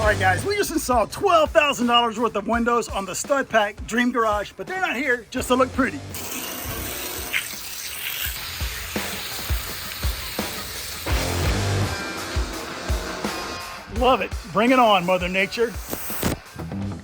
All right, guys, we just installed $12,000 worth of windows on the Stud Pack Dream Garage, but they're not here just to look pretty. Love it. Bring it on, Mother Nature.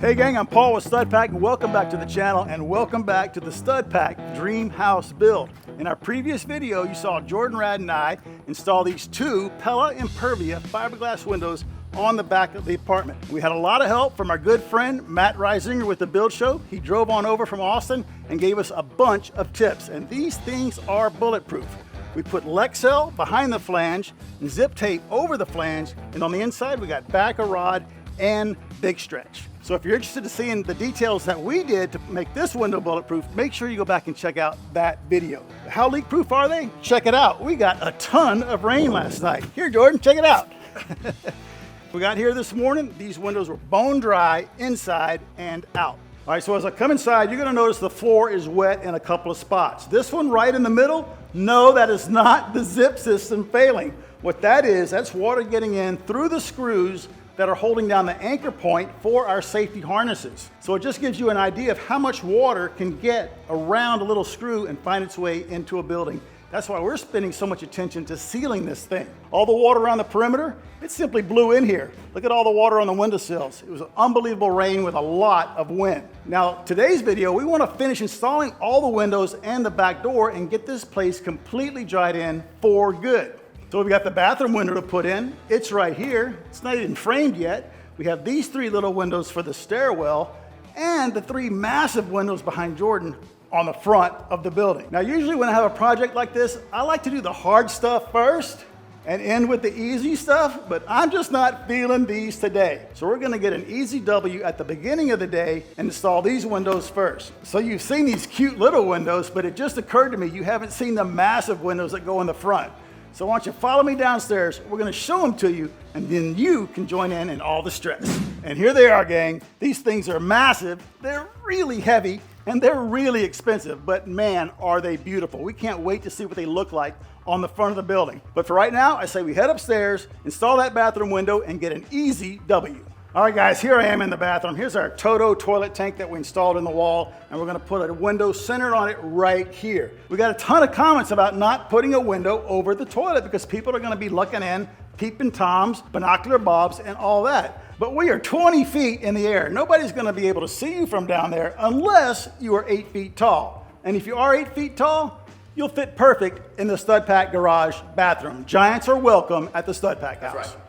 Hey gang, I'm Paul with Stud Pack, and welcome back to the channel, and welcome back to the Stud Pack Dream House Build. In our previous video, you saw Jordan Rad and I install these two Pella Impervia fiberglass windows on the back of the apartment. We had a lot of help from our good friend Matt Reisinger with the Build Show. He drove on over from Austin and gave us a bunch of tips, and these things are bulletproof. We put Lexel behind the flange and zip tape over the flange, and on the inside we got backer rod and big stretch. So if you're interested in seeing the details that we did to make this window bulletproof, make sure you go back and check out that video. How leak proof are they? Check it out. We got a ton of rain last night. Here, Jordan, check it out. We got here this morning, these windows were bone dry inside and out. All right, so as I come inside, you're gonna notice the floor is wet in a couple of spots. This one right in the middle, no, that is not the zip system failing. What that is, that's water getting in through the screws that are holding down the anchor point for our safety harnesses. So it just gives you an idea of how much water can get around a little screw and find its way into a building. That's why we're spending so much attention to sealing this thing. All the water around the perimeter, it simply blew in here. Look at all the water on the windowsills. It was an unbelievable rain with a lot of wind. Now, today's video, we want to finish installing all the windows and the back door and get this place completely dried in for good. So we've got the bathroom window to put in. It's right here. It's not even framed yet. We have these three little windows for the stairwell and the three massive windows behind Jordan on the front of the building. Now, usually when I have a project like this, I like to do the hard stuff first and end with the easy stuff, but I'm just not feeling these today. So we're gonna get an easy W at the beginning of the day and install these windows first. So you've seen these cute little windows, but it just occurred to me you haven't seen the massive windows that go in the front. So why don't you follow me downstairs, we're gonna show them to you, and then you can join in all the stress. And here they are, gang. These things are massive, they're really heavy, and they're really expensive, but man, are they beautiful. We can't wait to see what they look like on the front of the building. But for right now, I say we head upstairs, install that bathroom window, and get an easy W. All right, guys, here I am in the bathroom. Here's our Toto toilet tank that we installed in the wall, and we're gonna put a window centered on it right here. We got a ton of comments about not putting a window over the toilet because people are gonna be looking in, peeping toms, binocular bobs, and all that. But we are 20 feet in the air. Nobody's gonna be able to see you from down there unless you are 8 feet tall. And if you are 8 feet tall, you'll fit perfect in the Stud Pack Garage bathroom. Giants are welcome at the Stud Pack house. That's right.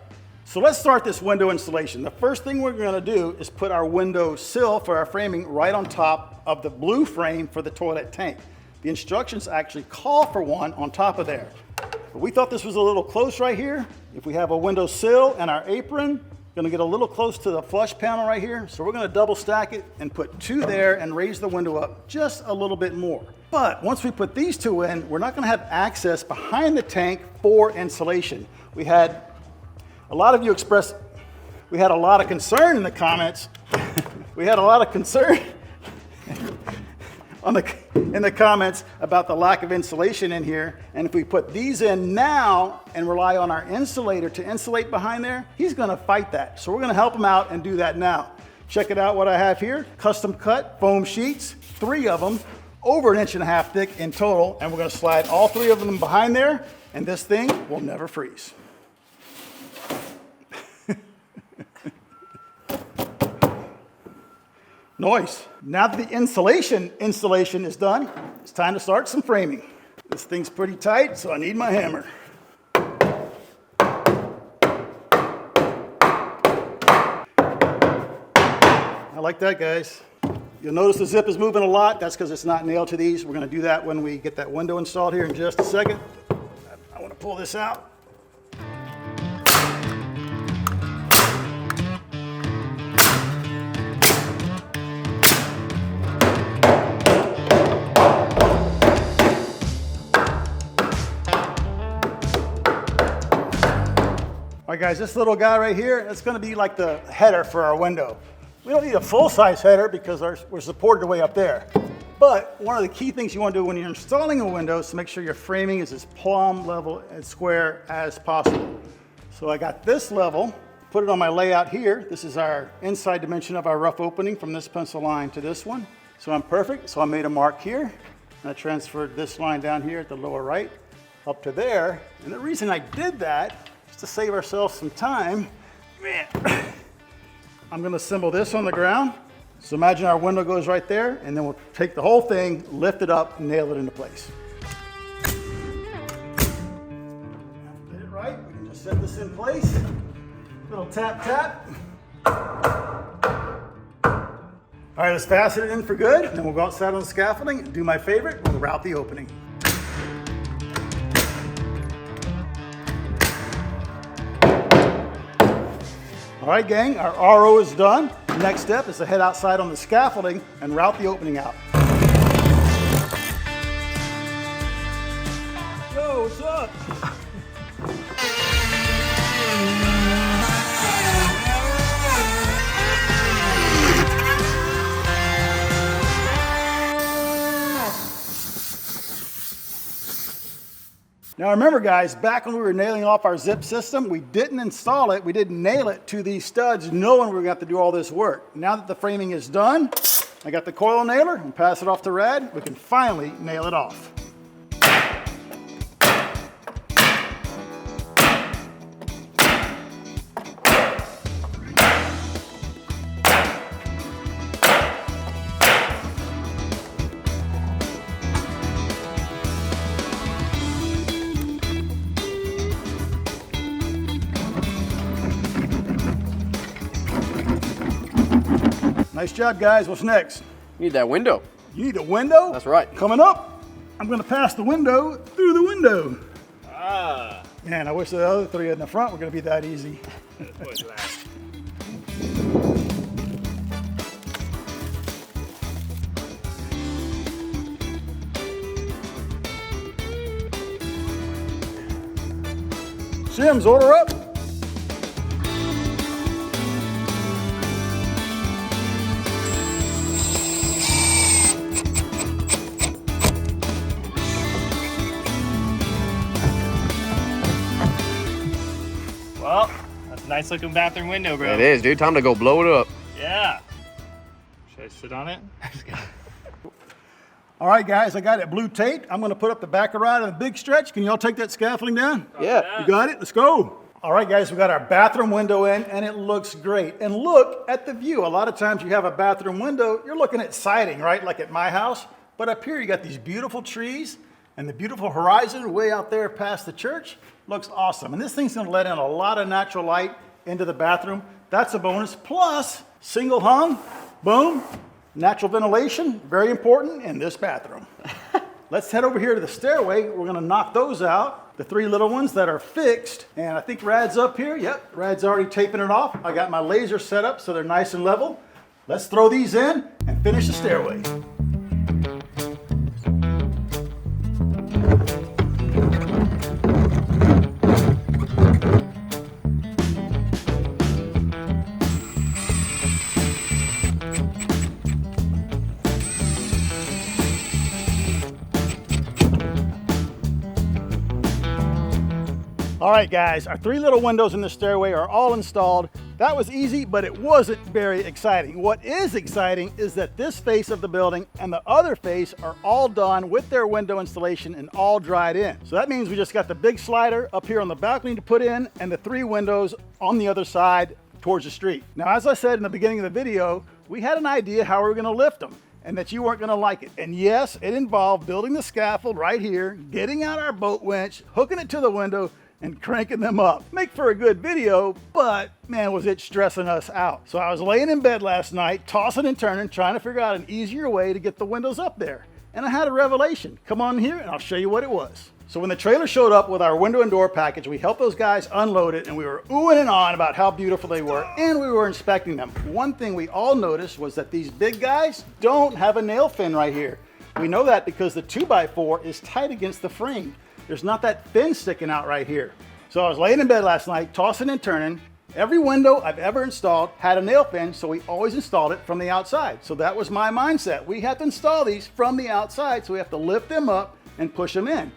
So let's start this window installation. The first thing we're gonna do is put our window sill for our framing right on top of the blue frame for the toilet tank. The instructions actually call for one on top of there. But we thought this was a little close right here. If we have a window sill and our apron, gonna get a little close to the flush panel right here. So we're gonna double stack it and put two there and raise the window up just a little bit more. But once we put these two in, we're not gonna have access behind the tank for insulation. We had a lot of you express, we had a lot of concern in the comments. We had a lot of concern in the comments about the lack of insulation in here. And if we put these in now and rely on our insulator to insulate behind there, he's gonna fight that. So we're gonna help him out and do that now. Check it out what I have here. Custom cut foam sheets, 3 of them, over 1.5 inches thick in total. And we're gonna slide all 3 of them behind there, and this thing will never freeze. Nice. Now that the installation is done, it's time to start some framing. This thing's pretty tight, so I need my hammer. I like that, guys. You'll notice the zip is moving a lot. That's because it's not nailed to these. We're gonna do that when we get that window installed here in just a second. I wanna pull this out. All right, guys, this little guy right here, it's gonna be like the header for our window. We don't need a full-size header because we're supported way up there. But one of the key things you want to do when you're installing a window is to make sure your framing is as plumb, level, and square as possible. So I got this level Put it on my layout here. This is our inside dimension of our rough opening from this pencil line to this one. So I'm perfect. So I made a mark here. And I transferred this line down here at the lower right up to there. And the reason I did that is to save ourselves some time. Man, I'm going to assemble this on the ground. So imagine our window goes right there, and then we'll take the whole thing, lift it up, and nail it into place. Get it right. We can just set this in place. Little tap, tap. All right, let's fasten it in for good. Then we'll go outside on the scaffolding and do my favorite. We'll route the opening. All right, gang, our RO is done. The next step is to head outside on the scaffolding and route the opening out. Yo, what's up? Now remember guys, back when we were nailing off our zip system, we didn't install it, we didn't nail it to these studs knowing we were going to have to do all this work. Now that the framing is done, I got the coil nailer and pass it off to Rad, we can finally nail it off. Nice job, guys. What's next? You need that window. You need a window? That's right. Coming up, I'm going to pass the window through the window. Ah. Man, I wish the other three in the front were going to be that easy. Shims, order up. Well, that's a nice looking bathroom window, bro. It is, dude. Time to go blow it up. Yeah. Should I sit on it? All right, guys, I got it blue taped. I'm going to put up the back of rod of the big stretch. Can y'all take that scaffolding down? Yeah. You got it? Let's go. All right, guys, we got our bathroom window in, and it looks great. And look at the view. A lot of times you have a bathroom window, you're looking at siding, right? Like at my house. But up here, you got these beautiful trees and the beautiful horizon way out there past the church. Looks awesome. And this thing's going to let in a lot of natural light into the bathroom. That's a bonus. Plus, single hung, boom, natural ventilation, very important in this bathroom. Let's head over here to the stairway. We're going to knock those out. The three little ones that are fixed. And I think Rad's up here. Yep, Rad's already taping it off. I got my laser set up so they're nice and level. Let's throw these in and finish the stairway. All right, guys, our three little windows in the stairway are all installed. That was easy, but it wasn't very exciting. What is exciting is that this face of the building and the other face are all done with their window installation and all dried in. So that means we just got the big slider up here on the balcony to put in and the three windows on the other side towards the street. Now, as I said in the beginning of the video, we had an idea how we were gonna lift them and that you weren't gonna like it. And yes, it involved building the scaffold right here, getting out our boat winch, hooking it to the window, and cranking them up. Make for a good video, but man, was it stressing us out. So I was laying in bed last night, tossing and turning, trying to figure out an easier way to get the windows up there. And I had a revelation. Come on here and I'll show you what it was. So when the trailer showed up with our window and door package, we helped those guys unload it and we were oohing and ahhing about how beautiful they were, and we were inspecting them. One thing we all noticed was that these big guys don't have a nail fin right here. We know that because the 2x4 is tight against the frame. There's not that fin sticking out right here. So I was laying in bed last night, tossing and turning. Every window I've ever installed had a nail fin, so we always installed it from the outside. So that was my mindset. We have to install these from the outside, so we have to lift them up and push them in.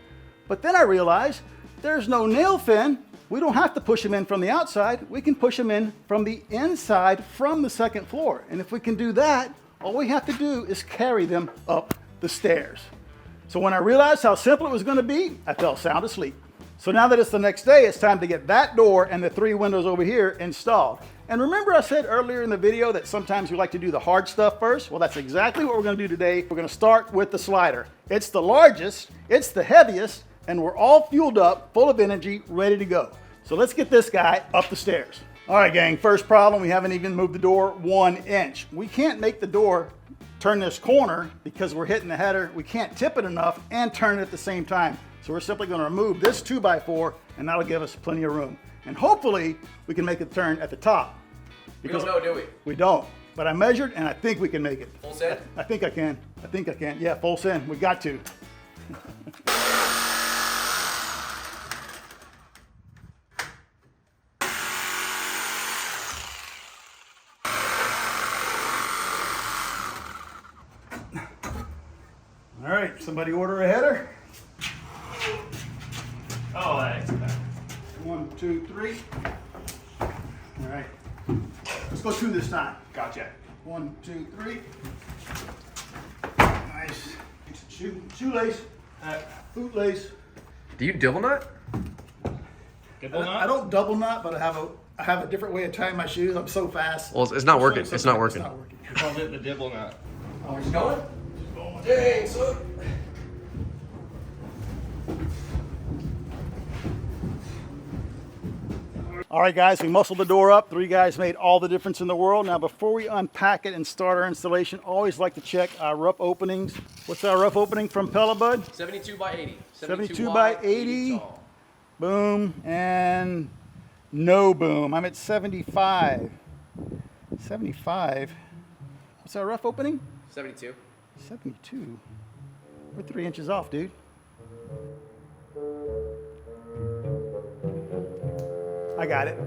But then I realized there's no nail fin we don't have to push them in from the outside. We can push them in from the inside from the second floor. And if we can do that, all we have to do is carry them up the stairs. So when I realized how simple it was going to be, I fell sound asleep. So now that it's the next day, it's time to get that door and the 3 windows over here installed. And remember I said earlier in the video that sometimes we like to do the hard stuff first? Well, that's exactly what we're going to do today. We're going to start with the slider. It's the largest, it's the heaviest, and we're all fueled up, full of energy, ready to go. So let's get this guy up the stairs. All right, gang, first problem, we haven't even moved the door 1 inch. We can't make the door turn this corner because we're hitting the header. We can't tip it enough and turn it at the same time. So we're simply going to remove this 2x4 and that'll give us plenty of room. And hopefully we can make it turn at the top. Because we don't know, do we? We don't. But I measured and I think we can make it. Full send? I think I can. I think I can. Yeah, full send. We got to. All right, somebody order a header. Oh, that's okay. 1, 2, 3. All right. Let's go 2 this time. Gotcha. 1, 2, 3. Nice. Shoelace. Bootlace. Do you double knot? Double knot? I don't double knot, but I have a different way of tying my shoes. I'm so fast. Well, it's not working. It's not working. It's not working. We called it the dibble knot. Oh, we're just going? Dang, son. All right, guys, we muscled the door up. 3 guys made all the difference in the world. Now, before we unpack it and start our installation, always like to check our rough openings. What's our rough opening from Pella, bud? 72 by 80. 72 wide, by 80. tall. Boom and no boom. I'm at 75. 75. What's our rough opening? 72. 72. We're 3 inches off, dude. I got it.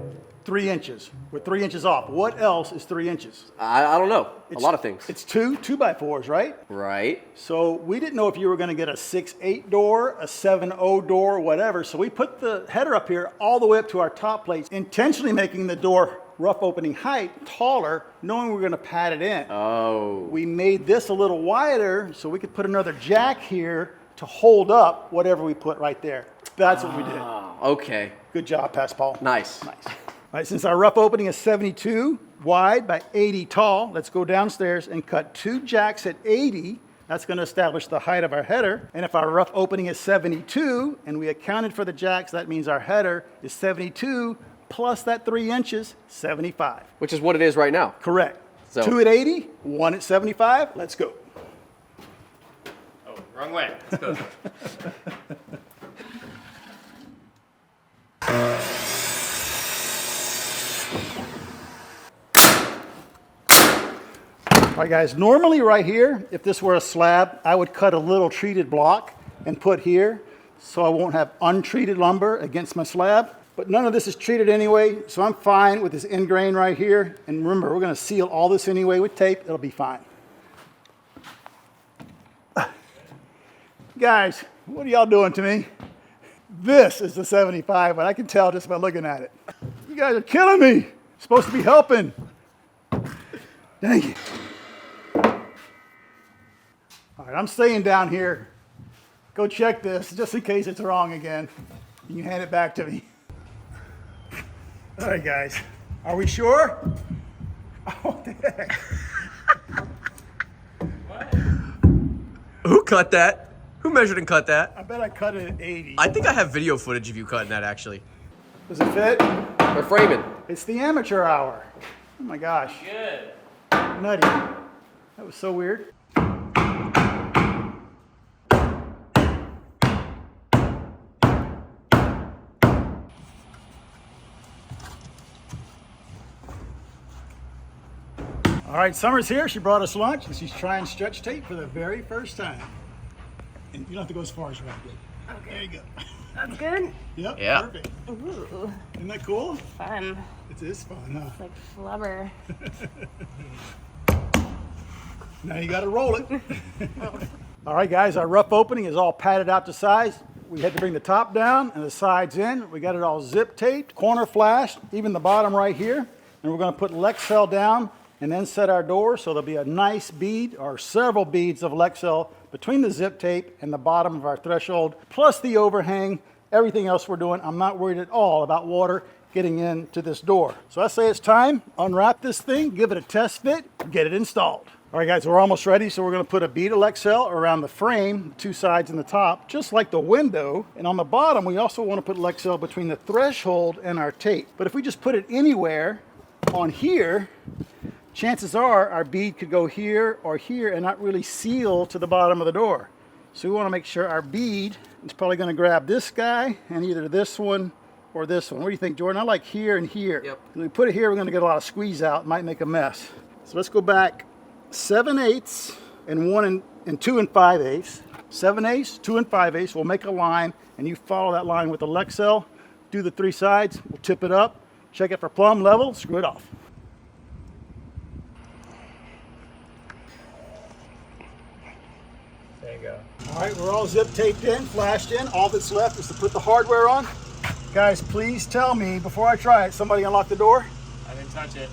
3 inches. We're 3 inches off. What else is 3 inches? I don't know. A lot of things. It's 2 2x4s, right? Right. So we didn't know if you were going to get a 6/8 door, a 7/0 door, whatever. So we put the header up here all the way up to our top plates, intentionally making the door rough opening height taller, knowing we're going to pad it in. Oh. We made this a little wider so we could put another jack here to hold up whatever we put right there. That's what we did. Okay. Good job, Pass Paul. Nice. Nice. All right, since our rough opening is 72 wide by 80 tall, let's go downstairs and cut 2 jacks at 80. That's going to establish the height of our header. And if our rough opening is 72 and we accounted for the jacks, that means our header is 72 plus that 3 inches, 75. Which is what it is right now. Correct. So 2 at 80, 1 at 75. Let's go. Oh, wrong way. Let's go. All right, guys, normally right here, if this were a slab, I would cut a little treated block and put here so I won't have untreated lumber against my slab. But none of this is treated anyway, so I'm fine with this end grain right here. And remember, we're going to seal all this anyway with tape. It'll be fine. Guys, what are y'all doing to me? This is the 75, but I can tell just by looking at it. You guys are killing me. Supposed to be helping. Dang it. All right, I'm staying down here. Go check this just in case it's wrong again. You can hand it back to me. All right, guys. Are we sure? Oh, the heck. What? who cut that? Who measured and cut that? I bet I cut it at 80. I think I have video footage of you cutting that actually. Does it fit? We're framing. It's the amateur hour. Oh my gosh. Good. Nutty. That was so weird. All right, Summer's here. She brought us lunch, and she's trying stretch tape for the very first time. And you don't have to go as far as you want to. Okay. There you go. That's good. Yep, Yeah. perfect. Ooh, Isn't that cool? fun. It is fun, huh? It's like flubber. Now you got to roll it. All right, guys, our rough opening is all padded out to size. We had to bring the top down and the sides in. We got it all zip taped, corner flashed, even the bottom right here. And we're going to put Lexcel down and then set our door so there'll be a nice bead or several beads of Lexcel between the zip tape and the bottom of our threshold, plus the overhang, everything else we're doing. I'm not worried at all about water getting into this door. So I say it's time, unwrap this thing, give it a test fit, get it installed. All right guys, we're almost ready. So we're gonna put a bead of Lexcel around the frame, the two sides and the top, just like the window. And on the bottom, we also wanna put Lexcel between the threshold and our tape. But if we just put it anywhere on here, chances are our bead could go here or here and not really seal to the bottom of the door. So we wanna make sure our bead is probably gonna grab this guy and either this one or this one. What do you think, Jordan? I like here and here. Yep. If we put it here, we're gonna get a lot of squeeze out, it might make a mess. So let's go back 7/8 and 2 5/8. 7/8, 2 5/8. We'll make a line and you follow that line with the Lexcel, do the three sides, we'll tip it up, check it for plumb level, screw it off. There you go. All right, we're all zip taped in, flashed in. All that's left is to put the hardware on. Guys, please tell me before I try it, somebody unlock the door. I didn't touch it.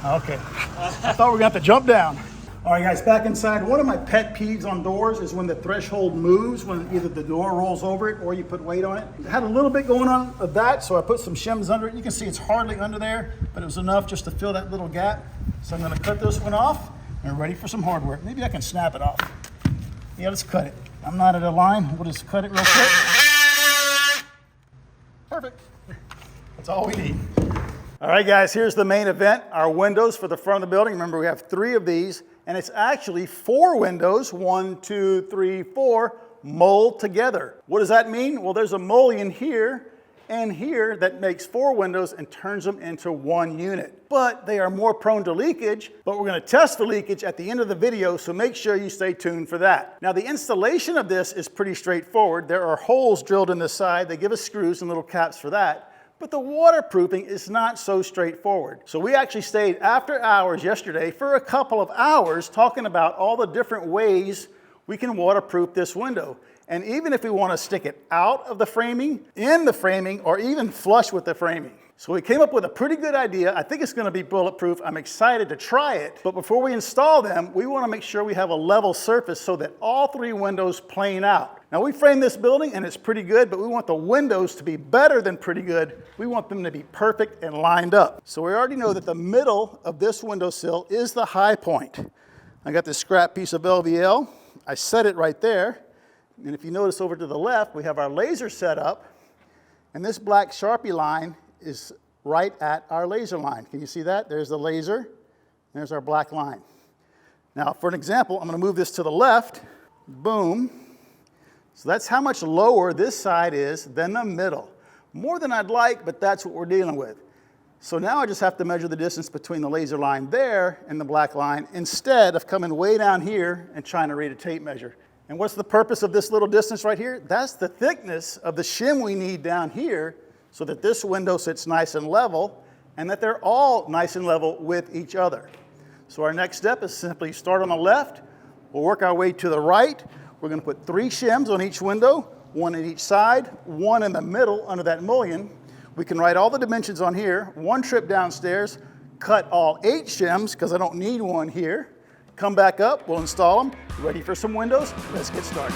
Okay, I thought we were gonna have to jump down. All right guys, back inside. One of my pet peeves on doors is when the threshold moves, when either the door rolls over it or you put weight on it. It had a little bit going on of that, so I put some shims under it. You can see it's hardly under there, but it was enough just to fill that little gap. So I'm gonna cut this one off and we're ready for some hardware. Maybe I can snap it off. Yeah, let's cut it. I'm not at a line, we'll just cut it real quick. Perfect. That's all we need. All right, guys, here's the main event, our windows for the front of the building. Remember, we have 3 of these, and it's actually 4 windows, 1, 2, 3, 4, mold together. What does that mean? Well, there's a mullion here and here that makes 4 windows and turns them into 1 unit. But they are more prone to leakage, but we're gonna test the leakage at the end of the video, so make sure you stay tuned for that. Now, the installation of this is pretty straightforward. There are holes drilled in the side. They give us screws and little caps for that. But the waterproofing is not so straightforward. So we actually stayed after hours yesterday for a couple of hours talking about all the different ways we can waterproof this window. And even if we want to stick it out of the framing, in the framing, or even flush with the framing. So we came up with a pretty good idea. I think it's going to be bulletproof. I'm excited to try it. But before we install them, we want to make sure we have a level surface so that all 3 windows plane out. Now we framed this building and it's pretty good, but we want the windows to be better than pretty good. We want them to be perfect and lined up. So we already know that the middle of this windowsill is the high point. I got this scrap piece of LVL. I set it right there. And if you notice over to the left, we have our laser set up. And this black Sharpie line is right at our laser line. Can you see that? There's the laser, and there's our black line. Now, for an example, I'm gonna move this to the left, boom. So that's how much lower this side is than the middle. More than I'd like, but that's what we're dealing with. So now I just have to measure the distance between the laser line there and the black line instead of coming way down here and trying to read a tape measure. And what's the purpose of this little distance right here? That's the thickness of the shim we need down here so that this window sits nice and level and that they're all nice and level with each other. So our next step is simply start on the left. We'll work our way to the right. We're going to put 3 shims on each window, 1 at each side, 1 in the middle under that mullion. We can write all the dimensions on here, 1 trip downstairs, cut all 8 shims because I don't need 1 here. Come back up, we'll install them. Ready for some windows? Let's get started.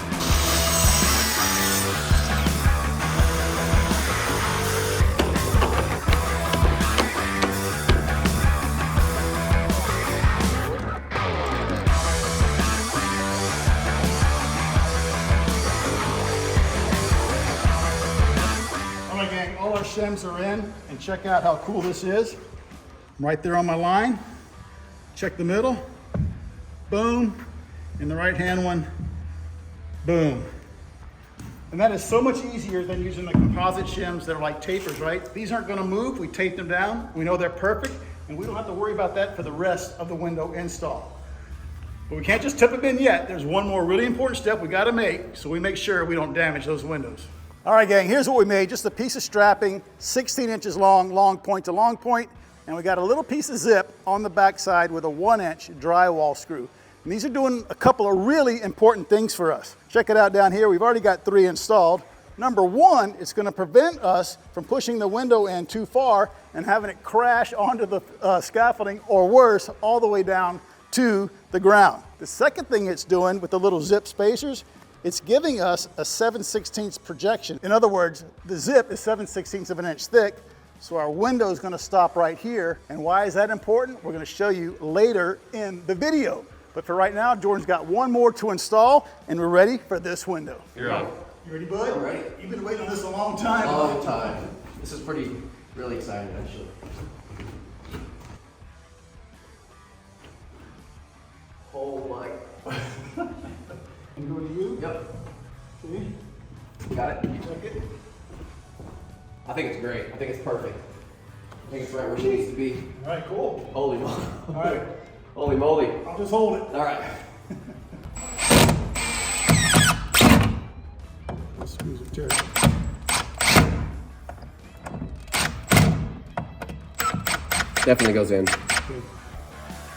All our shims are in, and check out how cool this is. I'm right there on my line. Check the middle, boom, and the right hand one, boom. And that is so much easier than using the composite shims that are like tapers, right? These aren't gonna move, we tape them down, we know they're perfect, and we don't have to worry about that for the rest of the window install. But we can't just tip them in yet. There's one more really important step we gotta make so we make sure we don't damage those windows. All right, gang, here's what we made. Just a piece of strapping, 16 inches long, long point to long point, and we got a little piece of zip on the back side with a 1-inch drywall screw. And these are doing a couple of really important things for us. Check it out down here. We've already got 3 installed. Number 1, it's going to prevent us from pushing the window in too far and having it crash onto the scaffolding, or worse, all the way down to the ground. The second thing it's doing with the little zip spacers, it's giving us a 7/16 projection. In other words, the zip is 7/16 of an inch thick, so our window is going to stop right here. And why is that important? We're going to show you later in the video. But for right now, Jordan's got one more to install, and we're ready for this window. You're on. You ready, bud? I'm ready. You've been waiting on this a long time. Long time. This is really exciting, actually. Oh my. And go to you. Yep. See? Got it. Check it. I think it's great. I think it's perfect. I think it's right where she needs to be. All right, cool. Holy moly. All right, Holy moly. I'll just hold it. All right. Screws are terrible. Definitely goes in.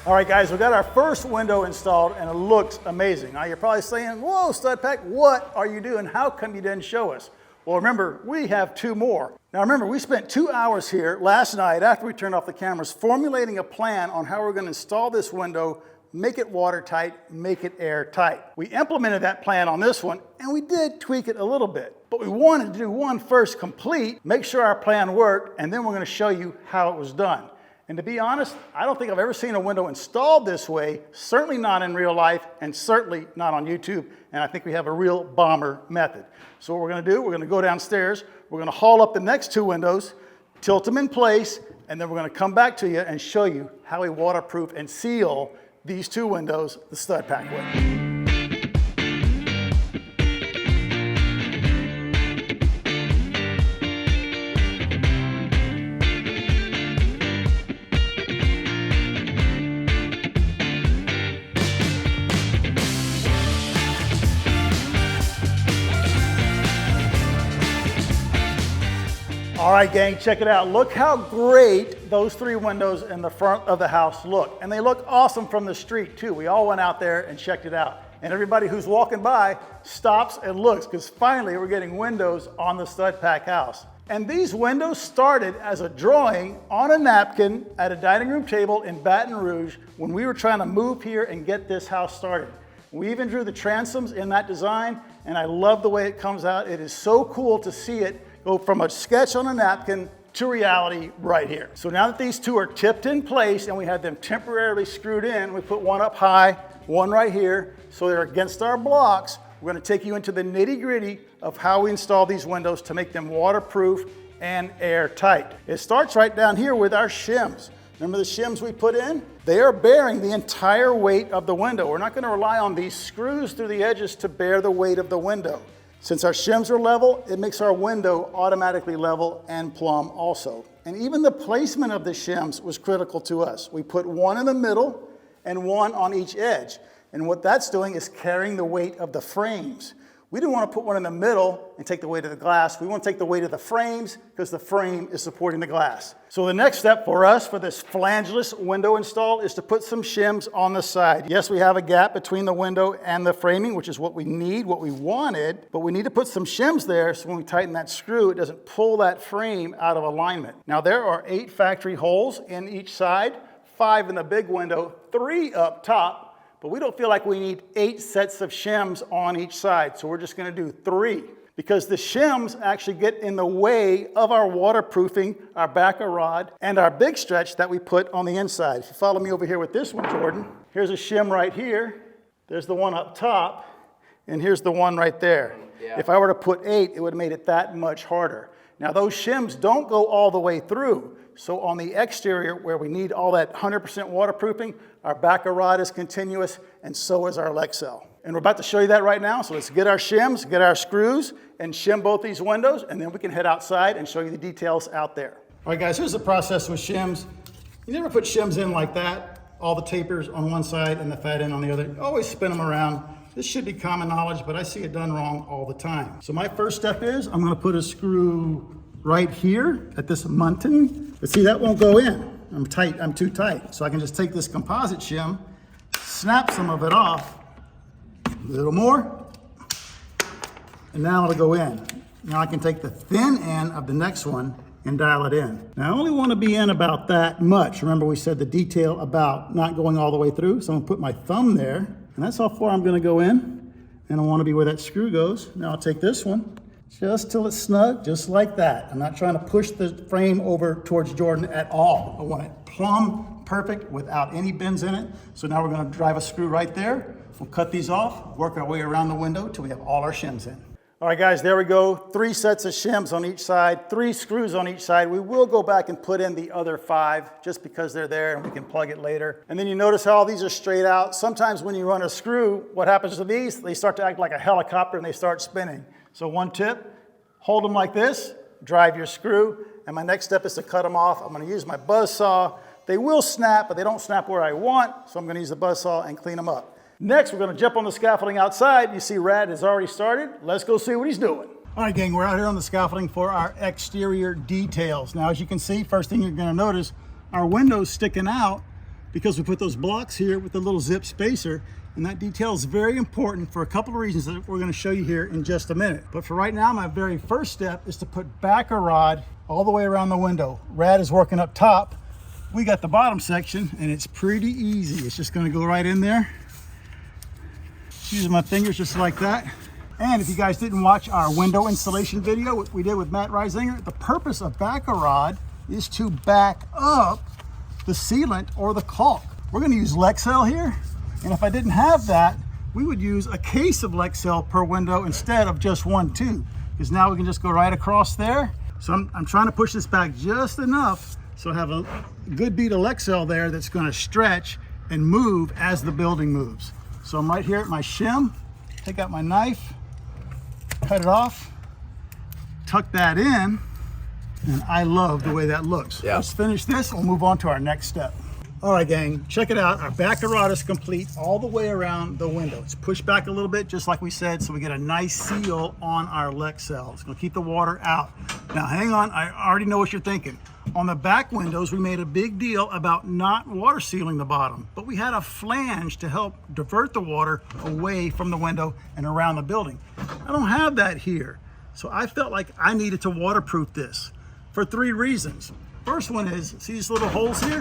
All right, guys, we got our first window installed, and it looks amazing. Now, you're probably saying, whoa, StudPack, what are you doing? How come you didn't show us? Well, remember, we have 2 more. Now, remember, we spent 2 hours here last night after we turned off the cameras formulating a plan on how we're going to install this window, make it watertight, make it airtight. We implemented that plan on this one, and we did tweak it a little bit. But we wanted to do one first complete, make sure our plan worked, and then we're going to show you how it was done. And to be honest, I don't think I've ever seen a window installed this way, certainly not in real life, and certainly not on YouTube. And I think we have a real bomber method. So what we're going to do, we're going to go downstairs, we're going to haul up the next 2 windows, tilt them in place, and then we're going to come back to you and show you how we waterproof and seal these 2 windows the StudPack way. All right, gang, check it out. Look how great those 3 windows in the front of the house look. And they look awesome from the street, too. We all went out there and checked it out. And everybody who's walking by stops and looks, because finally we're getting windows on the StudPack house. And these windows started as a drawing on a napkin at a dining room table in Baton Rouge when we were trying to move here and get this house started. We even drew the transoms in that design, and I love the way it comes out. It is so cool to see it go from a sketch on a napkin to reality right here. So now that these 2 are tipped in place and we had them temporarily screwed in, we put one up high, one right here, so they're against our blocks. We're going to take you into the nitty-gritty of how we install these windows to make them waterproof and airtight. It starts right down here with our shims. Remember the shims we put in? They are bearing the entire weight of the window. We're not going to rely on these screws through the edges to bear the weight of the window. Since our shims are level, it makes our window automatically level and plumb also. And even the placement of the shims was critical to us. We put one in the middle and one on each edge. And what that's doing is carrying the weight of the frames. We didn't want to put one in the middle and take the weight of the glass. We want to take the weight of the frames because the frame is supporting the glass. So the next step for us for this flangeless window install is to put some shims on the side. Yes, we have a gap between the window and the framing, which is what we need, what we wanted, but we need to put some shims there so when we tighten that screw, it doesn't pull that frame out of alignment. Now there are 8 factory holes in each side, 5 in the big window, 3 up top. But we don't feel like we need 8 sets of shims on each side, so we're just going to do 3. Because the shims actually get in the way of our waterproofing, our backer rod, and our big stretch that we put on the inside. If you follow me over here with this one, Jordan, here's a shim right here. There's the one up top, and here's the one right there. Yeah. If I were to put 8, it would have made it that much harder. Now those shims don't go all the way through. So on the exterior where we need all that 100% waterproofing, our backer rod is continuous and so is our Lexel. And we're about to show you that right now. So let's get our shims, get our screws and shim both these windows and then we can head outside and show you the details out there. All right guys, here's the process with shims. You never put shims in like that. All the tapers on one side and the fat end on the other. Always spin them around. This should be common knowledge, but I see it done wrong all the time. So my first step is I'm gonna put a screw right here at this muntin. But see, that won't go in. I'm too tight. So I can just take this composite shim, snap some of it off. A little more. And now it'll go in. Now I can take the thin end of the next one and dial it in. Now I only want to be in about that much. Remember we said the detail about not going all the way through. So I'm gonna put my thumb there, and that's how far I'm gonna go in. And I want to be where that screw goes. Now I'll take this one just till it's snug, just like that. I'm not trying to push the frame over towards Jordan at all. I want it plumb perfect without any bends in it. So now we're gonna drive a screw right there. We'll cut these off, work our way around the window till we have all our shims in. All right, guys, there we go. 3 sets of shims on each side, 3 screws on each side. We will go back and put in the other 5 just because they're there and we can plug it later. And then you notice how all these are straight out. Sometimes when you run a screw, what happens to these? They start to act like a helicopter and they start spinning. So one tip, hold them like this, drive your screw, and my next step is to cut them off. I'm gonna use my buzz saw. They will snap, but they don't snap where I want, so I'm gonna use the buzz saw and clean them up. Next, we're gonna jump on the scaffolding outside. You see Rad has already started. Let's go see what he's doing. All right, gang, we're out here on the scaffolding for our exterior details. Now, as you can see, first thing you're gonna notice, our window's sticking out because we put those blocks here with the little zip spacer, and that detail is very important for a couple of reasons that we're gonna show you here in just a minute. But for right now, my very first step is to put back a rod all the way around the window. Rad is working up top. We got the bottom section, and it's pretty easy. It's just gonna go right in there. Using my fingers just like that. And if you guys didn't watch our window installation video, what we did with Matt Reisinger, the purpose of back-a-rod is to back up the sealant or the caulk. We're gonna use Lexel here, and if I didn't have that, we would use a case of Lexel per window instead of just 1 tube, because now we can just go right across there. So I'm trying to push this back just enough so I have a good bead of Lexel there that's gonna stretch and move as the building moves. So I'm right here at my shim, take out my knife, cut it off, tuck that in, and I love the way that looks. Yeah. Let's finish this and we'll move on to our next step. All right, gang, check it out. Our back rod is complete all the way around the window. It's pushed back a little bit, just like we said, so we get a nice seal on our Lexel. It's gonna keep the water out. Now, hang on, I already know what you're thinking. On the back windows, we made a big deal about not water sealing the bottom, but we had a flange to help divert the water away from the window and around the building. I don't have that here, so I felt like I needed to waterproof this for 3 reasons. First one is, see these little holes here?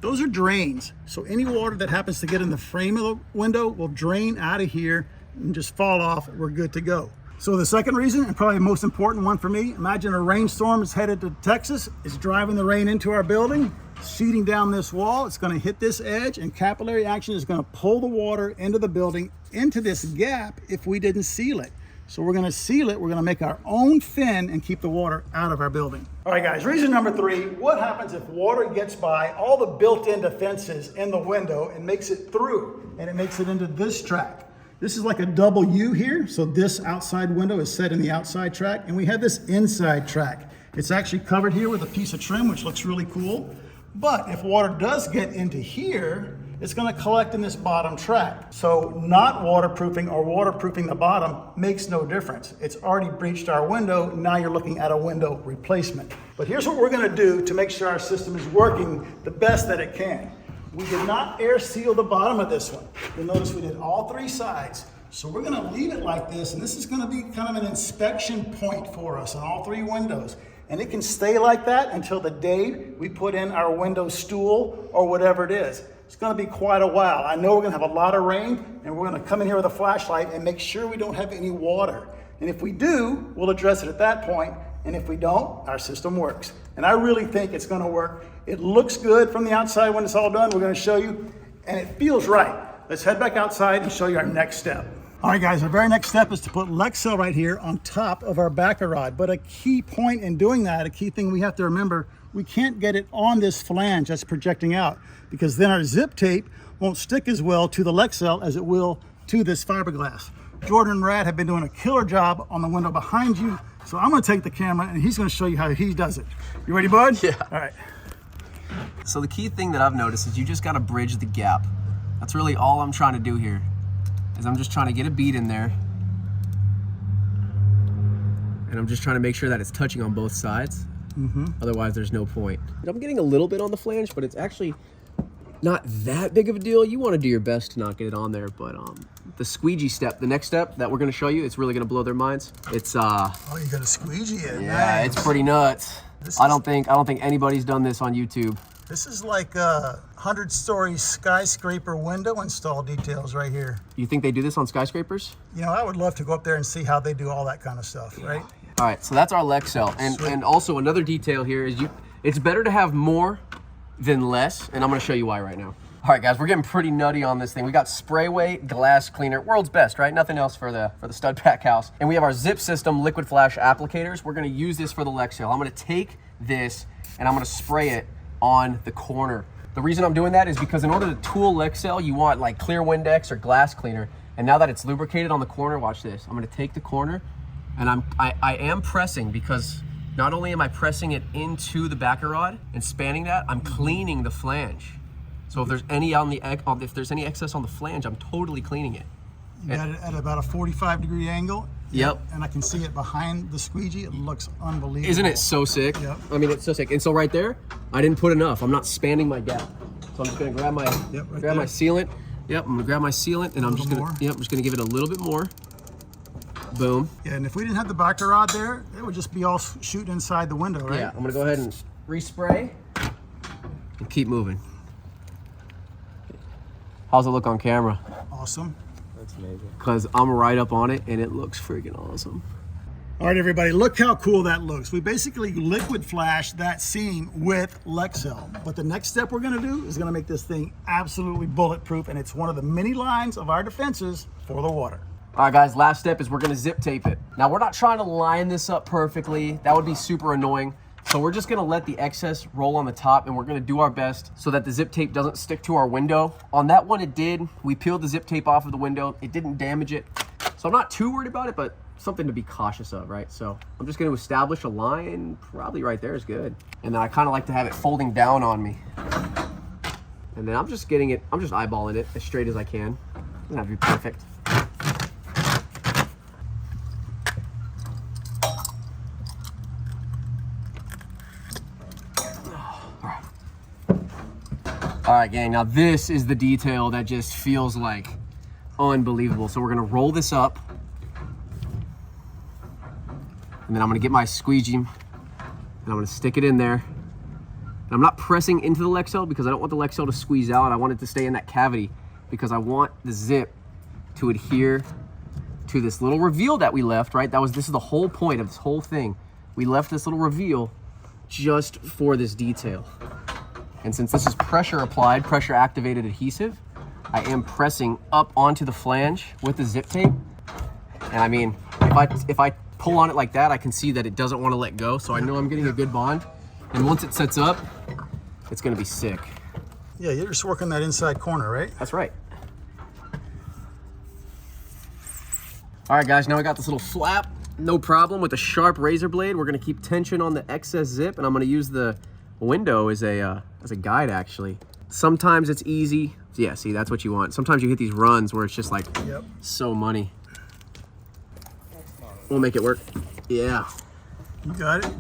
Those are drains, so any water that happens to get in the frame of the window will drain out of here and just fall off. We're good to go. So the second reason, and probably the most important one for me, imagine a rainstorm is headed to Texas. It's driving the rain into our building, sheeting down this wall. It's gonna hit this edge, and capillary action is gonna pull the water into the building, into this gap if we didn't seal it. So we're gonna seal it, we're gonna make our own fin and keep the water out of our building. All right, guys, reason number 3, what happens if water gets by all the built-in defenses in the window and makes it through, and it makes it into this track? This is like a double U here, so this outside window is set in the outside track, and we have this inside track. It's actually covered here with a piece of trim, which looks really cool. But if water does get into here, it's gonna collect in this bottom track. So not waterproofing or waterproofing the bottom makes no difference. It's already breached our window, now you're looking at a window replacement. But here's what we're gonna do to make sure our system is working the best that it can. We did not air seal the bottom of this one. You'll notice we did all 3 sides. So we're gonna leave it like this, and this is gonna be kind of an inspection point for us on all 3 windows. And it can stay like that until the day we put in our window stool or whatever it is. It's gonna be quite a while. I know we're gonna have a lot of rain, and we're gonna come in here with a flashlight and make sure we don't have any water. And if we do, we'll address it at that point. And if we don't, our system works. And I really think it's gonna work. It looks good from the outside when it's all done. We're gonna show you, and it feels right. Let's head back outside and show you our next step. All right, guys, our very next step is to put Lexel right here on top of our backer rod. But a key point in doing that, a key thing we have to remember, we can't get it on this flange that's projecting out, because then our zip tape won't stick as well to the Lexel as it will to this fiberglass. Jordan and Rad have been doing a killer job on the window behind you. So I'm gonna take the camera and he's gonna show you how he does it. You ready, bud? Yeah. All right. So the key thing that I've noticed is you just gotta bridge the gap. That's really all I'm trying to do here, is I'm just trying to get a bead in there. And I'm just trying to make sure that it's touching on both sides. Otherwise there's no point. I'm getting a little bit on the flange, but it's actually not that big of a deal. You want to do your best to not get it on there, but the squeegee step, the next step that we're going to show you, it's really going to blow their minds. It's oh, you got a squeegee it. yeah, Nice. it's pretty nuts. I don't think anybody's done this on YouTube. This is like a 100-story skyscraper window install details right here. You think they do this on skyscrapers? You know, I would love to go up there and see how they do all that kind of stuff, right? All right, so that's our Lexel. And also another detail here is it's better to have more than less, and I'm gonna show you why right now. All right, guys, we're getting pretty nutty on this thing. We got spray weight glass cleaner, world's best, right? Nothing else for the stud pack house. And we have our zip system liquid flash applicators. We're gonna use this for the Lexel. I'm gonna take this and I'm gonna spray it on the corner. The reason I'm doing that is because in order to tool Lexel, you want like clear Windex or glass cleaner. And now that it's lubricated on the corner, watch this. I'm gonna take the corner and I am pressing, because not only am I pressing it into the backer rod and spanning that, I'm cleaning the flange. So if there's any if there's any excess on the flange, I'm totally cleaning it. You got it at about a 45-degree angle. Yep. And I can see it behind the squeegee. It looks unbelievable. Isn't it so sick? Yep. I mean, it's so sick. And so right there, I didn't put enough. I'm not spanning my gap. So I'm just gonna grab my my sealant. Yep, I'm gonna grab my sealant and I'm just gonna give it a little bit more. Boom. Yeah, and if we didn't have the backer rod there, it would just be all shooting inside the window, right? Yeah, I'm gonna go ahead and respray and keep moving. How's it look on camera? Awesome. That's amazing. Because I'm right up on it and it looks freaking awesome. All right, everybody, look how cool that looks. We basically liquid flash that seam with Lexel. But the next step we're gonna do is gonna make this thing absolutely bulletproof, and it's one of the many lines of our defenses for the water. All right, guys, last step is we're gonna zip tape it. Now, we're not trying to line this up perfectly. That would be super annoying. So we're just gonna let the excess roll on the top, and we're gonna do our best so that the zip tape doesn't stick to our window. On that one, it did. We peeled the zip tape off of the window. It didn't damage it. So I'm not too worried about it, but something to be cautious of, right? So I'm just gonna establish a line. Probably right there is good. And then I kind of like to have it folding down on me. And then I'm just eyeballing it as straight as I can. Doesn't have to be perfect. All right, gang, now this is the detail that just feels like unbelievable. So we're gonna roll this up, and then I'm gonna get my squeegee, and I'm gonna stick it in there. And I'm not pressing into the Lexel because I don't want the Lexel to squeeze out. I want it to stay in that cavity because I want the zip to adhere to this little reveal that we left, right? This is the whole point of this whole thing. We left this little reveal just for this detail. And since this is pressure applied, pressure activated adhesive, I am pressing up onto the flange with the zip tape. And I mean, if I pull on it like that, I can see that it doesn't want to let go. So I know I'm getting a good bond. And once it sets up, it's gonna be sick. Yeah, you're just working that inside corner, right? That's right. All right, guys, now we got this little flap. No problem with a sharp razor blade. We're gonna keep tension on the excess zip, and I'm gonna use the window as a guide, actually. Sometimes it's easy. Yeah, see, that's what you want. Sometimes you hit these runs where it's just like so money. We'll make it work. Yeah. You got it.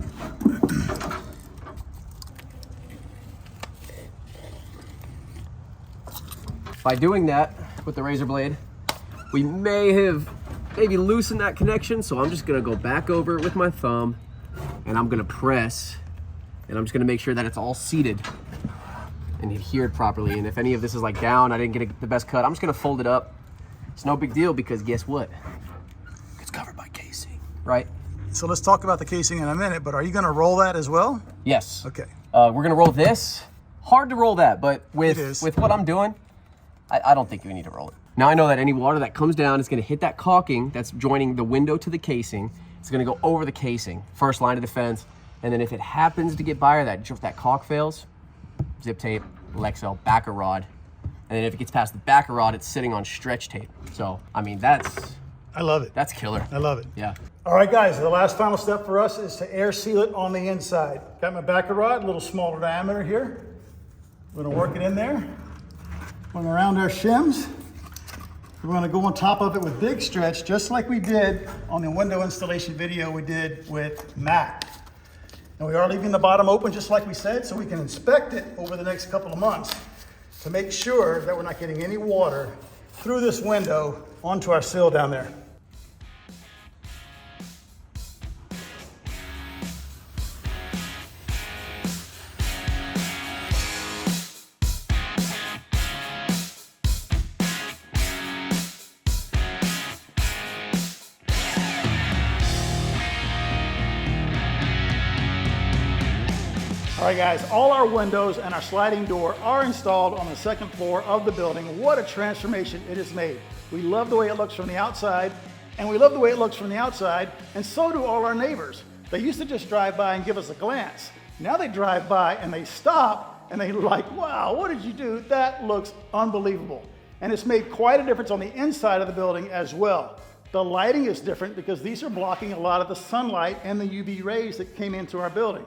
By doing that with the razor blade, we may have maybe loosened that connection, so I'm just gonna go back over it with my thumb, and I'm gonna press, and I'm just gonna make sure that it's all seated and adhered properly. And if any of this is like down, I didn't get the best cut, I'm just gonna fold it up. It's no big deal because guess what? It's covered by casing, right? So let's talk about the casing in a minute, but are you gonna roll that as well? Yes. Okay. We're gonna roll this. Hard to roll that, but with what I'm doing, I don't think you need to roll it. Now I know that any water that comes down is gonna hit that caulking that's joining the window to the casing. It's gonna go over the casing, first line of defense. And then if it happens to get by or that caulk fails, zip tape, Lexel, backer rod. And then if it gets past the backer rod, it's sitting on stretch tape. So, I mean, I love it. That's killer. I love it. Yeah. All right, guys, the last final step for us is to air seal it on the inside. Got my backer rod, a little smaller diameter here. We're gonna work it in there. Going around our shims. We're gonna go on top of it with big stretch, just like we did on the window installation video we did with Matt. And we are leaving the bottom open just like we said, so we can inspect it over the next couple of months. to make sure that we're not getting any water through this window onto our sill down there. All right guys, all our windows and our sliding door are installed on the second floor of the building. What a transformation it has made. We love the way it looks from the outside, and we love the way it looks from the outside, and so do all our neighbors. They used to just drive by and give us a glance. Now they drive by and they stop and they're like, wow, what did you do? That looks unbelievable. And it's made quite a difference on the inside of the building as well. The lighting is different because these are blocking a lot of the sunlight and the UV rays that came into our building.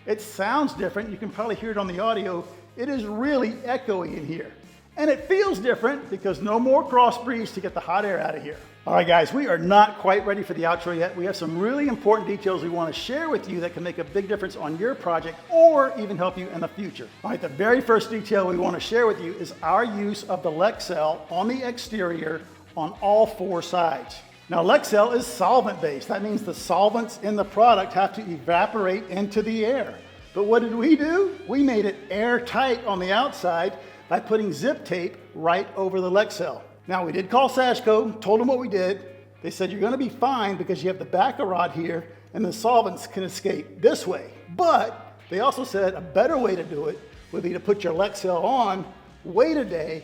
It sounds different. You can probably hear it on the audio. It is really echoey in here. And it feels different because no more cross breeze to get the hot air out of here. All right, guys, we are not quite ready for the outro yet. We have some really important details we want to share with you that can make a big difference on your project or even help you in the future. All right, the very first detail we want to share with you is our use of the Lexel on the exterior on all four sides. Now, Lexel is solvent-based. That means the solvents in the product have to evaporate into the air. But what did we do? We made it airtight on the outside by putting zip tape right over the Lexel. Now, we did call Sashco, told them what we did. They said, you're gonna be fine because you have the backer rod here and the solvents can escape this way. But they also said a better way to do it would be to put your Lexel on, wait a day,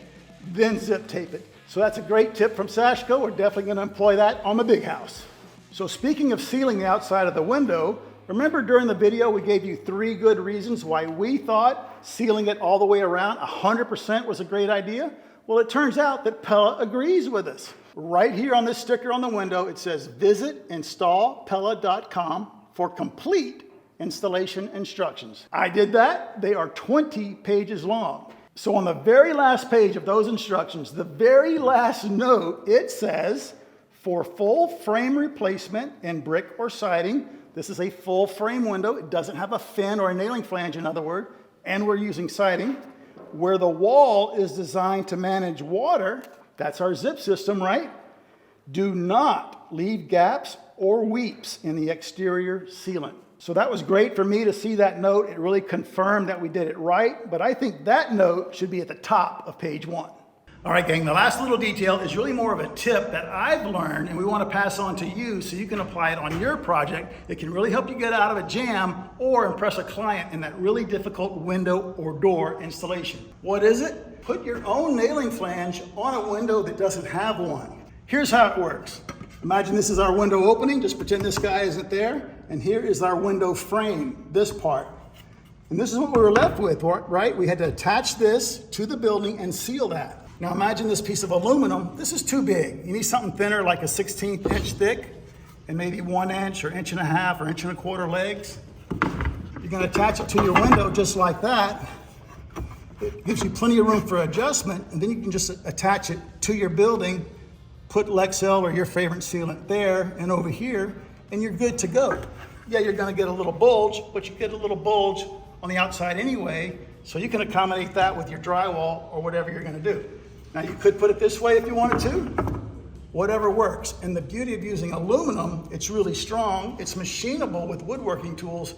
then zip tape it. So that's a great tip from Sashco. We're definitely going to employ that on the big house. So speaking of sealing the outside of the window, remember during the video we gave you 3 good reasons why we thought sealing it all the way around 100% was a great idea? Well, it turns out that Pella agrees with us. Right here on this sticker on the window, it says visit installpella.com for complete installation instructions. I did that. They are 20 pages long. So on the very last page of those instructions, the very last note, it says, for full frame replacement in brick or siding, this is a full frame window. It doesn't have a fin or a nailing flange, in other words, and we're using siding. Where the wall is designed to manage water, that's our zip system, right? Do not leave gaps or weeps in the exterior sealant. So that was great for me to see that note. It really confirmed that we did it right, but I think that note should be at the top of page 1. All right, gang, the last little detail is really more of a tip that I've learned and we want to pass on to you so you can apply it on your project. It can really help you get out of a jam or impress a client in that really difficult window or door installation. What is it? Put your own nailing flange on a window that doesn't have one. Here's how it works. Imagine this is our window opening. Just pretend this guy isn't there. And here is our window frame, this part. And this is what we were left with, right? We had to attach this to the building and seal that. Now imagine this piece of aluminum. This is too big. You need something thinner, like a 1/16 inch thick, and maybe 1 inch or 1.5 inches or 1.25 inch legs. You're gonna attach it to your window just like that. It gives you plenty of room for adjustment, and then you can just attach it to your building, put Lexel or your favorite sealant there and over here, and you're good to go. Yeah, you're gonna get a little bulge, but you get a little bulge on the outside anyway, so you can accommodate that with your drywall or whatever you're gonna do. Now you could put it this way if you wanted to, whatever works. And the beauty of using aluminum, it's really strong, it's machinable with woodworking tools,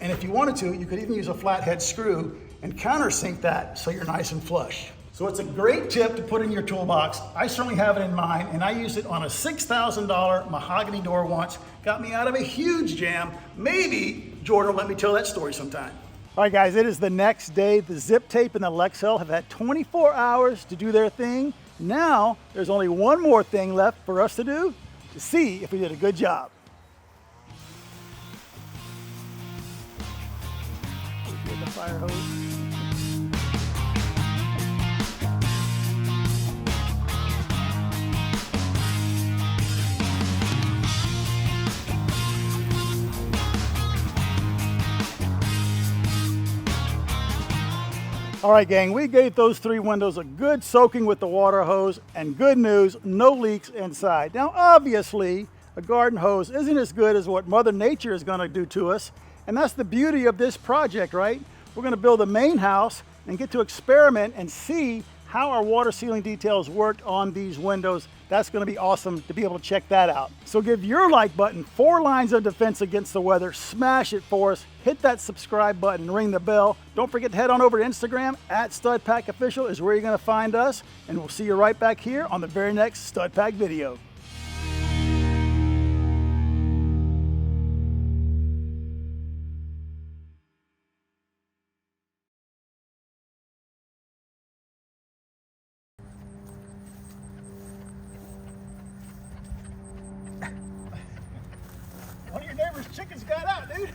and if you wanted to, you could even use a flathead screw and countersink that so you're nice and flush. So it's a great tip to put in your toolbox. I certainly have it in mine, and I used it on a $6,000 mahogany door once. Got me out of a huge jam. Maybe Jordan will let me tell that story sometime. All right, guys, it is the next day. The zip tape and the Lexel have had 24 hours to do their thing. Now, there's only one more thing left for us to do to see if we did a good job. Here's the fire hose. All right, gang, we gave those 3 windows a good soaking with the water hose, and good news, no leaks inside. Now, obviously, a garden hose isn't as good as what Mother Nature is gonna do to us, and that's the beauty of this project, right? We're gonna build a main house and get to experiment and see how our water sealing details worked on these windows. That's going to be awesome to be able to check that out. So give your like button 4 lines of defense against the weather. Smash it for us. Hit that subscribe button, ring the bell. Don't forget to head on over to Instagram at StudPackOfficial is where you're going to find us. And we'll see you right back here on the very next Stud Pack video. One of your neighbor's chickens got out, dude.